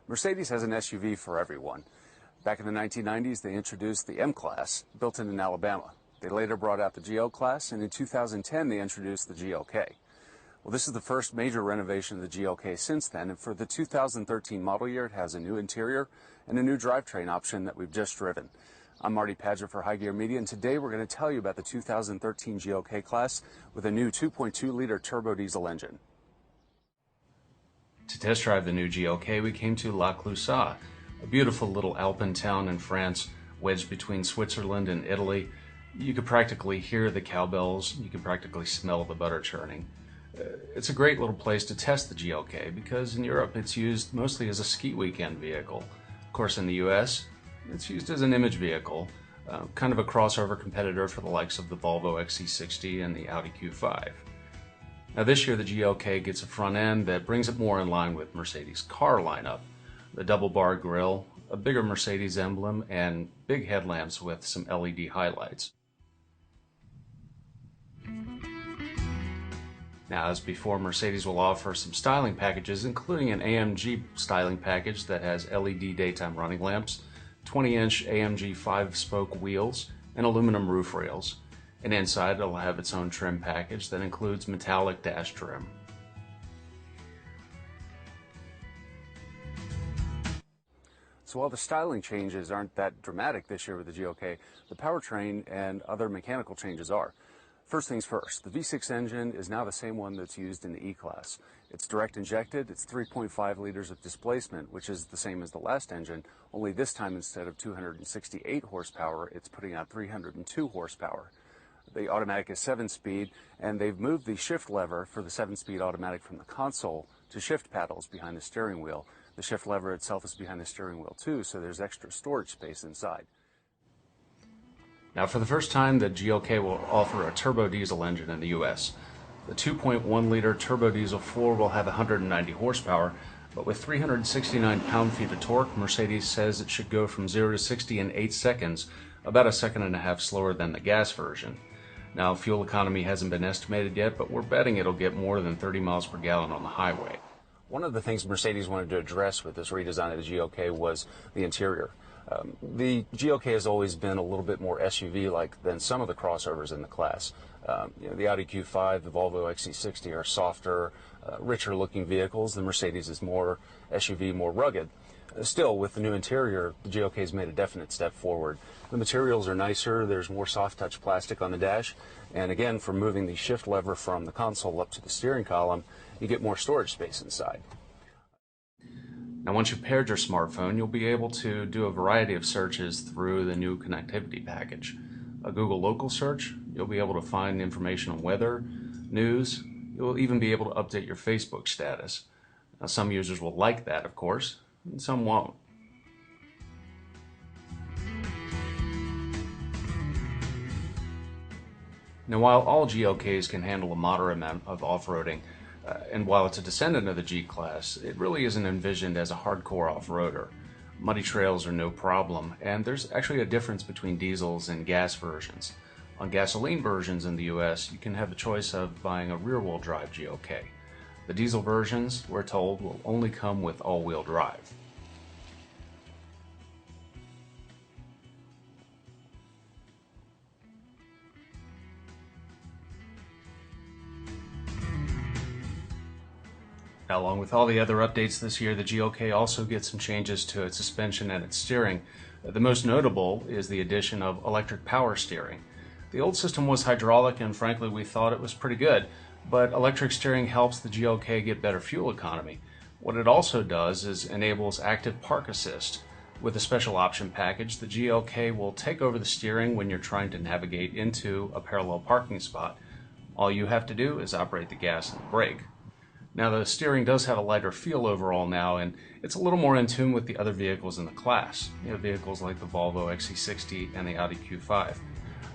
Mercedes has an SUV for everyone. Back in the 1990s, they introduced the M-Class, built in Alabama. They later brought out the GL-Class, and in 2010, they introduced the GLK. Well, this is the first major renovation of the GLK since then, and for the 2013 model year, it has a new interior and a new drivetrain option that we've just driven. I'm Marty Padgett for High Gear Media, and today we're going to tell you about the 2013 GLK class with a new 2.2-liter turbo diesel engine. To test drive the new GLK, we came to La Clusaz, a beautiful little Alpine town in France, wedged between Switzerland and Italy. You could practically hear the cowbells, you could practically smell the butter churning. It's a great little place to test the GLK because in Europe it's used mostly as a ski weekend vehicle. Of course, in the US, it's used as an image vehicle, kind of a crossover competitor for the likes of the Volvo XC60 and the Audi Q5. Now this year the GLK gets a front end that brings it more in line with Mercedes' car lineup. The double bar grille, a bigger Mercedes emblem, and big headlamps with some LED highlights. Now, as before, Mercedes will offer some styling packages, including an AMG styling package that has LED daytime running lamps, 20-inch AMG 5-spoke wheels, and aluminum roof rails. And inside it'll have its own trim package that includes metallic dash trim. So while the styling changes aren't that dramatic this year with the GLK, the powertrain and other mechanical changes are. First things first, the V6 engine is now the same one that's used in the E-Class. It's direct injected, it's 3.5 liters of displacement, which is the same as the last engine, only this time instead of 268 horsepower, it's putting out 302 horsepower. The automatic is 7-speed, and they've moved the shift lever for the 7-speed automatic from the console to shift paddles behind the steering wheel. The shift lever itself is behind the steering wheel too, so there's extra storage space inside. Now, for the first time, the GLK will offer a turbo diesel engine in the US. The 2.1-liter turbo diesel 4 will have 190 horsepower, but with 369 pound-feet of torque, Mercedes says it should go from 0 to 60 in 8 seconds, about a second and a half slower than the gas version. Now, fuel economy hasn't been estimated yet, but we're betting it'll get more than 30 miles per gallon on the highway. One of the things Mercedes wanted to address with this redesign of the GLK was the interior. The GLK has always been a little bit more SUV-like than some of the crossovers in the class. The Audi Q5, the Volvo XC60 are softer, richer-looking vehicles. The Mercedes is more SUV, more rugged. Still, with the new interior, the GLK has made a definite step forward. The materials are nicer, there's more soft-touch plastic on the dash, and again, from moving the shift lever from the console up to the steering column, you get more storage space inside. Now, once you've paired your smartphone, you'll be able to do a variety of searches through the new connectivity package. A Google local search, you'll be able to find information on weather, news, you'll even be able to update your Facebook status. Now, some users will like that, of course, and some won't. Now, while all GLKs can handle a moderate amount of off-roading, and while it's a descendant of the G-Class, it really isn't envisioned as a hardcore off-roader. Muddy trails are no problem, and there's actually a difference between diesels and gas versions. On gasoline versions in the US, you can have the choice of buying a rear-wheel drive GLK. The diesel versions, we're told, will only come with all-wheel drive. Now, along with all the other updates this year, the GLK also gets some changes to its suspension and its steering. The most notable is the addition of electric power steering. The old system was hydraulic, and frankly we thought it was pretty good, but electric steering helps the GLK get better fuel economy. What it also does is enables active park assist. With a special option package, the GLK will take over the steering when you're trying to navigate into a parallel parking spot. All you have to do is operate the gas and the brake. Now, the steering does have a lighter feel overall now, and it's a little more in tune with the other vehicles in the class. Vehicles like the Volvo XC60 and the Audi Q5.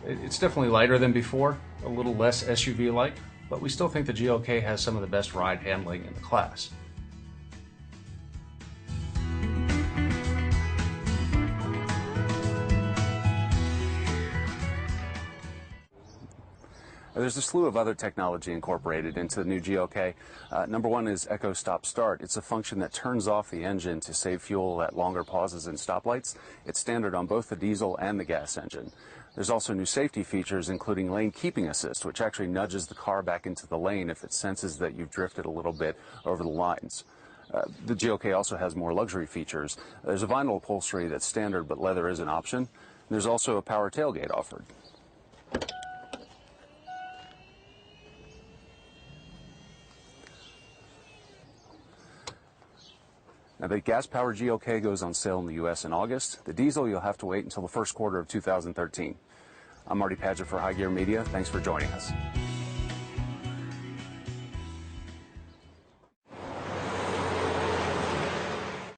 It's definitely lighter than before, a little less SUV-like, but we still think the GLK has some of the best ride handling in the class. There's a slew of other technology incorporated into the new GLK. Number one is Echo Stop Start. It's a function that turns off the engine to save fuel at longer pauses and stoplights. It's standard on both the diesel and the gas engine. There's also new safety features, including lane keeping assist, which actually nudges the car back into the lane if it senses that you've drifted a little bit over the lines. The GLK also has more luxury features. There's a vinyl upholstery that's standard, but leather is an option. There's also a power tailgate offered. Now, the gas-powered GLK goes on sale in the U.S. in August. The diesel, you'll have to wait until the first quarter of 2013. I'm Marty Padgett for High Gear Media. Thanks for joining us.